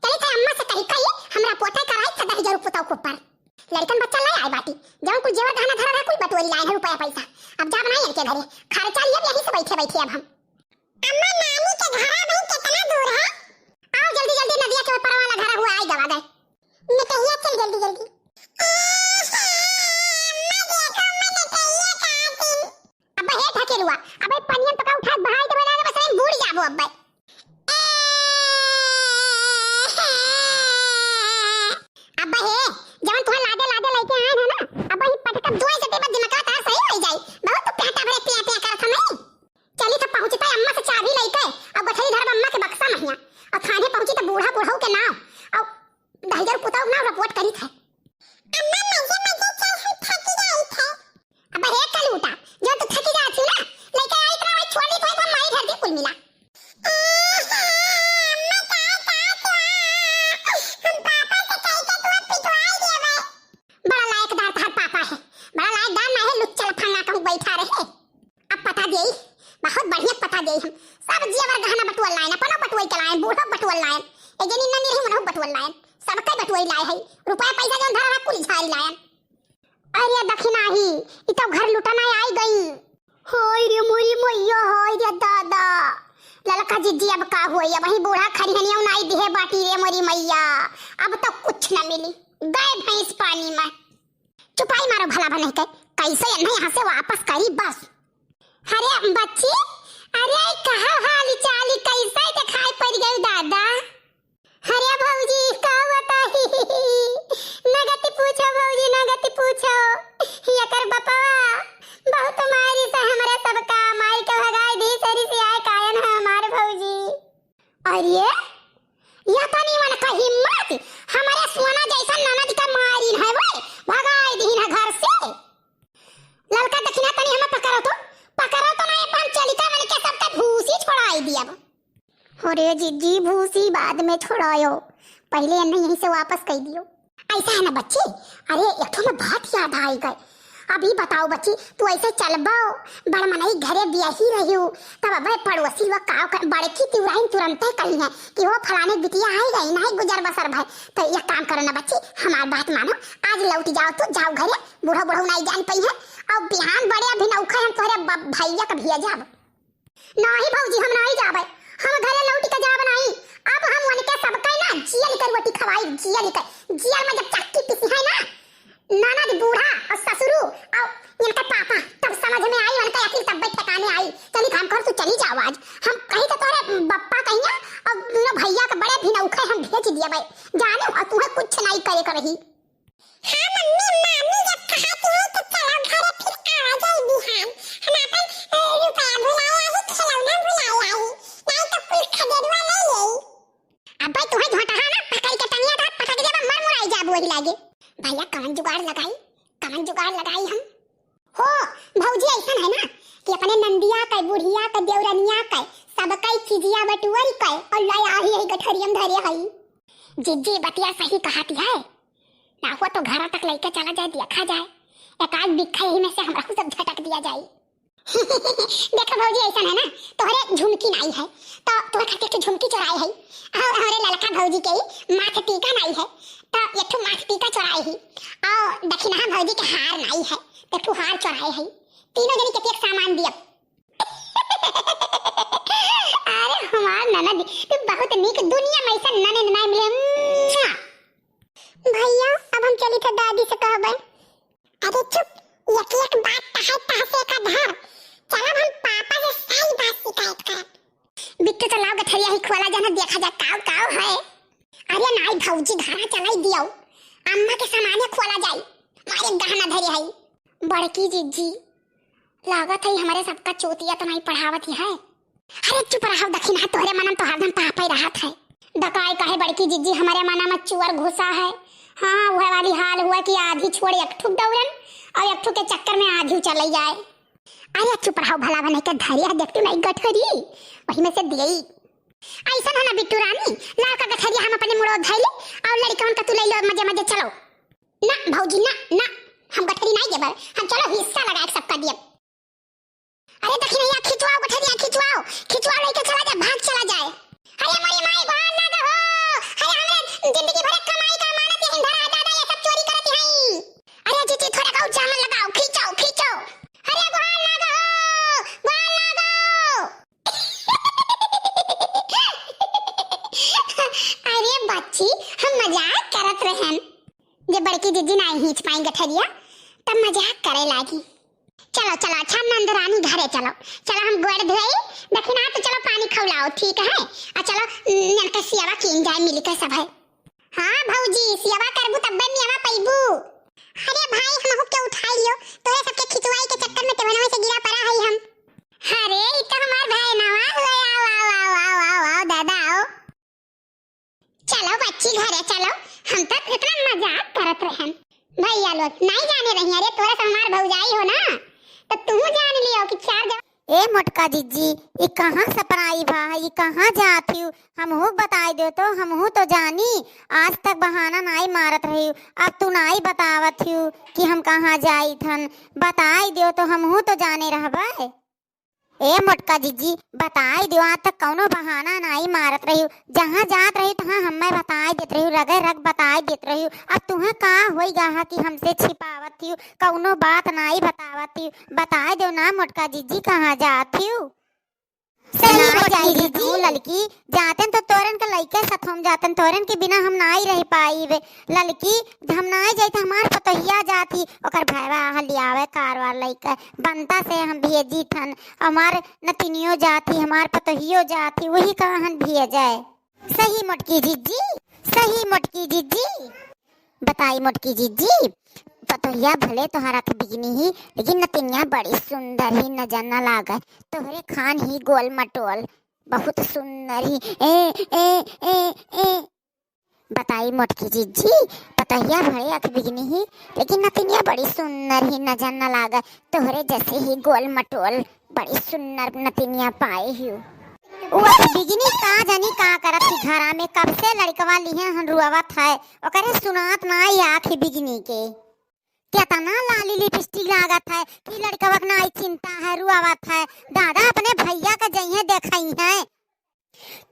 चली थे अम्मा से कही कही हमरा पोते कराई 70,000 रुपया को पर लड़कन बच्चा ले आई बाटी जब कुल जेवर गहना धरा कुल बटोरी लाए है रुपया पैसा अब जा बनाई इनके घरे खर्चा लिए यहीं से बैठे बैठे अब हम अम्मा नानी के घर भाई कितना दूर है आओ जल्दी जल्दी नदिया के ऊपर वाला घर हुआ आई गवा दे मैं कहिए चल जल्दी जल्दी अब हे ढकेलुआ अब पनियन पका उठा भाई के बनाने बस बूढ़ जाबो अब अब हे जवन तोह लादे लादे लेके आए है ना अब ही पटक दोई से तेरे दिमाग का सही हो जाई बहुत तो प्याटा भरे पिया पिया करत नहीं चली तो पहुंचता अम्मा से चाबी लेके अब गठरी धर अम्मा के बक्सा महिया और थाने पहुंची तो बूढ़ा बूढ़ा के नाव और 10,000 पुताऊ ना रिपोर्ट करी थे अम्मा मजे मजे चल थकी जाई थे अब हे कल उठा जो तो थकी जा थी ना लेके आई इतना वही छोड़ दी तो हम माई घर दी कुल मिला बैठा रहे अब पता दे बहुत बढ़िया पता दे हम सब जेवर गहना बटुअल लाए ना पनो बटुअल के लाए बूढ़ा बटुअल लाए ए जनी ननी रही मनहु बटुअल लाए सब कई बटुअल लाए है रुपया पैसा जोन धरा कुल झारी लाए अरे दखिना ही ई तो घर लुटाना आई गई होय रे मोरी मैया होय रे दादा ललका जिज्जी अब का होई अब वही बूढ़ा खरी हनिया नाई दिहे बाटी रे मोरी मैया अब तो कुछ न मिली गए भैंस पानी में चुपाई मारो भला बने के कैसे नहीं यहाँ से वापस करी बस अरे बच्ची अरे कहा हाल चाली कैसे दिखाई पड़ गई दादा अरे भौजी का बताही नगति पूछो भौजी नगति पूछो ये कर बापा बहुत मारी से हमारे सबका माई के भगाई दी सरी से आए कायन है हमारे भौजी अरे ये तो नहीं मन का हिम्मत हमारे सोना जैसा ननद का मारी है वो भगाई दी ना घर से ललका दखिना तनी हम पकड़ो तो नहीं पान चलिता मैंने के सब तक भूसी छोड़ाई दिया अरे जीजी भूसी बाद में छोड़ायो पहले अन्ना यहीं से वापस कह दियो ऐसा है ना बच्ची अरे एक तो मैं बात याद आई गई अभी बताओ बच्ची तू ऐसे चलबाओ बड़ मनई घरे बियाही रही हो तब अब पड़ोसी व काव कर बड़की तिवराइन तुरंत कही है कि वो फलाने बिटिया आई गई नहीं गुजर बसर भाई तो एक काम करो ना बच्ची हमारी बात मानो आज लौट जाओ तो जाओ घरे बूढ़ा बूढ़ा नहीं जान पाई है और बिहान बड़े अभी नौखा हम तोहरे भैया का भेजा जाब नहीं भौजी हम नहीं जाबे हम घरे लौट के जाब नहीं अब हम उनके सबके ना जियल कर रोटी खवाई जियल में जब चक्की पिसी है ना ननद बूढ़ा और ससुरु और इनका पापा तब समझ में आई उनका अकल तब्बत ठिकाने आई चली काम कर तू चली जाओ आज हम कहीं तो तोरे बप्पा कहिया और दोनों भैया के बड़े भी नौखे हम भेज दिया भाई जाने और तुम्हें कुछ नहीं करे कर रही हां मम्मी मामी जब कहती है तो चलो घर फिर आ जाए बिहान हम अपन रुपया भुलाया ही खिलौना भुलाया ही नहीं तो कुछ खदेड़वा नहीं है अब भाई तुम्हें झोटा है ना पकड़ के टंगिया था पकड़ के मर मुराई जा बोली लागे भैया कमन जुगाड़ लगाई हम हो भौजी ऐसा है ना कि अपने नंदिया का बुढ़िया का देवरनिया का सब कई चीजिया बटुअल का और लाया ही है गठरियम धरे है जिज्जी बतिया सही कहती है ना हो तो घर तक लेके चला जाए देखा जाए एक आध बिखा ही में से हमरा को सब झटक दिया जाए देखो भौजी ऐसा है ना तोहरे झुमकी नहीं है तो तोहरे खातिर के झुमकी चुराई है और हमारे ललका भौजी के माथे टीका नहीं है तो एक ठो माथे टीका चुराई है और दक्षिणा भौजी के हार नहीं है तो एक ठो हार चुराई है तीनों जनी के एक सामान दिया अरे हमार ननद तू बहुत नीक दुनिया में ऐसा ननद नहीं मिले भैया अब हम चली थे दादी से कहबे अरे चुप एक बात तहसे का धर चलो हम पापा से सही बात शिकायत कर बिट्टू तो लाओ गठरिया ही खोला जाना देखा जा काव है अरे नाई भौजी घरा चलाई दियो अम्मा के सामान खोला जाई मारे गहना धरे है बड़की जीजी लागत है हमारे सबका चोतिया तो नहीं पढ़ावत है अरे चुप रहो दखिना तोहरे मनम तो हरदम पापा ही रहत है डकाई काहे बड़की जीजी हमारे मना में चुअर घुसा है हाँ वह वाली हाल हुआ कि आधी छोड़ एक ठुक दौड़न और एक ठुक के चक्कर में आधी चली जाए अरे चुप रहो भला बने के धरिया देखतू नहीं गठरी वही में से दियई ऐसा है ना बिट्टू रानी ला का गठरिया हम अपने मुड़ो धइले और लड़कन का तू ले लो मजे मजे चलो ना भौजी ना हम गठरी नहीं देबर हम चलो हिस्सा लगा एक सबका दिए अरे दखिनैया खिंचवाओ गठरिया खिंचवाओ लेके चला जा भाग चला जाए अरे मोरी माई बाहर ना दो अरे हमरे बच्ची हम मजाक करत रहन। जे बड़की दीदी नहीं खींच पाई गठरिया तब मजाक करे लागी। चलो चलो अच्छा नंदरानी घरे चलो। चलो हम गोड़ धोई दखिना तो चलो पानी खौलाओ ठीक है। आ चलो ननका सियावा कीन जाए मिली के सब है। हाँ भौजी सियावा करबू तब्बे मियावा पैबू। अरे भाई हमहु के उठाई लियो तोरे सबके खिचवाई के चक्कर में तेवनवा से गिरा पड़ा है हम। अरे ई तो हमार भाई नवा आओ आओ आओ आओ आओ आओ दादा आओ। चलो बच्ची घरे चलो हम तक इतना मजाक करत रहन। भैया लोग नहीं जाने रही। अरे तोरे से हमार भौजाई हो ना तो तू जान लियो कि चार ए मोटका जीजी ये कहाँ सपराई बा ये कहाँ जाती हूँ हमहू बताई दो तो हमहू तो जानी। आज तक बहाना नहीं मारत रही अब तू नहीं बतावत हूँ कि हम कहाँ जाई थन। बताई दो तो हमहू तो जाने रहबा। ए मोटका जीजी बताई दो आज तक कौनो बहाना नहीं मारत रही। जहाँ जात रही तहाँ हमें बताई देत रही रगे रग बताई देत रही। अब तुम्हें का होई गा कि हमसे छिपावत हूँ कौनो बात नहीं बतावत हूँ। बताई दो ना मोटका जीजी कहाँ जाती हूँ। सही जाई जीजी लड़की जातन तो तोरन के लइके साथ हम जातन तोरन के बिना हम नहीं रह पाई वे लड़की हम नहीं जाई तो हमार पतोहिया जाती ओकर भैवा हलियावे कारवार लइके बनता से हम भेजी थन। हमार नतिनियो जाती हमार पतोहियो जाती वही कहन भेजे। सही मोटकी जीजी सही मोटकी जीजी। बताई मोटकी जीजी पतोहिया भले तोहरा के बिगनी ही लेकिन नतिनिया बड़ी सुंदर ही नजर न लागे। तोहरे खान ही गोल मटोल बहुत सुंदर ही ए ए ए ए। बताई मोटकी जीजी पतोहिया भले अख बिगनी ही लेकिन नतिनिया बड़ी सुंदर ही नजर न लागे। तोहरे जैसे ही गोल मटोल बड़ी सुंदर नतिनिया पाए ही। वो बिगनी का जानी का करत थी घरा में कब से लड़कवा लिहे हन रुआवत है ओकरे सुनात ना आखी बिगनी के कितना लाली लिपस्टिक लागत है कि लड़कवा के नाई चिंता है रुआवत है। दादा अपने भैया का जइहे देखई है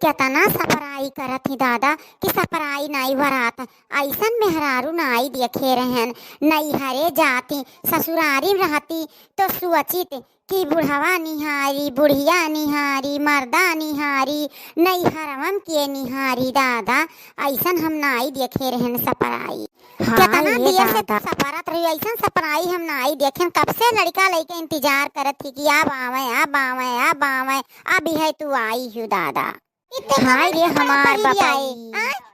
कितना सपराई करत ही दादा कि सपराई नाई वरात ऐसन मेहरारू नाई देखे रहन। नई हरे जाती ससुरारी रहती तो सुअचित कि बुढ़वा निहारी बुढ़िया निहारी मर्दा निहारी नई हरवम के निहारी। दादा ऐसन हम नाई देखे रहन सपराई। हाँ, कितना दिया से सपरत रही ऐसन सपराई हम नाई देखे। कब से लड़का लइके इंतजार करत थी कि अब आवे अब आवे अब आवे अभी है तू आई हूँ दादा। हाय रे हमार बताई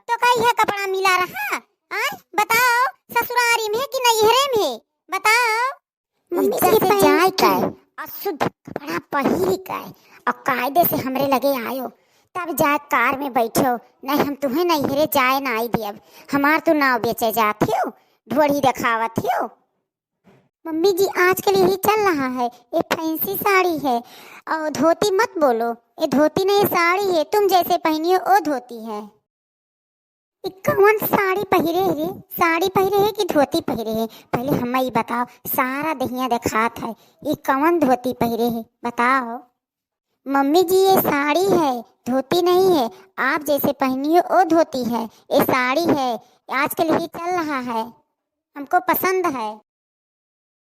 तो कई है कपड़ा मिला रहा बताओ ससुरारी में कि नैहरे में बताओ। इज्जत से जाए का अशुद्ध कपड़ा पहिरी का और कायदे से हमरे लगे आयो तब जाए कार में बैठो। नहीं हम तुम्हें नैहरे जाए ना आई दियब हमार तू नाव बेचे जाती हो ढोड़ी दिखावत हो। मम्मी जी आजकल यही चल रहा है ये फैंसी साड़ी है और धोती मत बोलो ये धोती नहीं साड़ी है तुम जैसे पहनी हो वो धोती है। कौन साड़ी पहिरे रे साड़ी पहिरे है कि धोती पहिरे है पहले हमें ये बताओ। सारा दहिया दिखात है ये कौन धोती पहिरे है बताओ। मम्मी जी ये साड़ी है धोती नहीं है आप जैसे पहनी हो वो धोती है ये साड़ी है आजकल यही चल रहा है हमको पसंद है।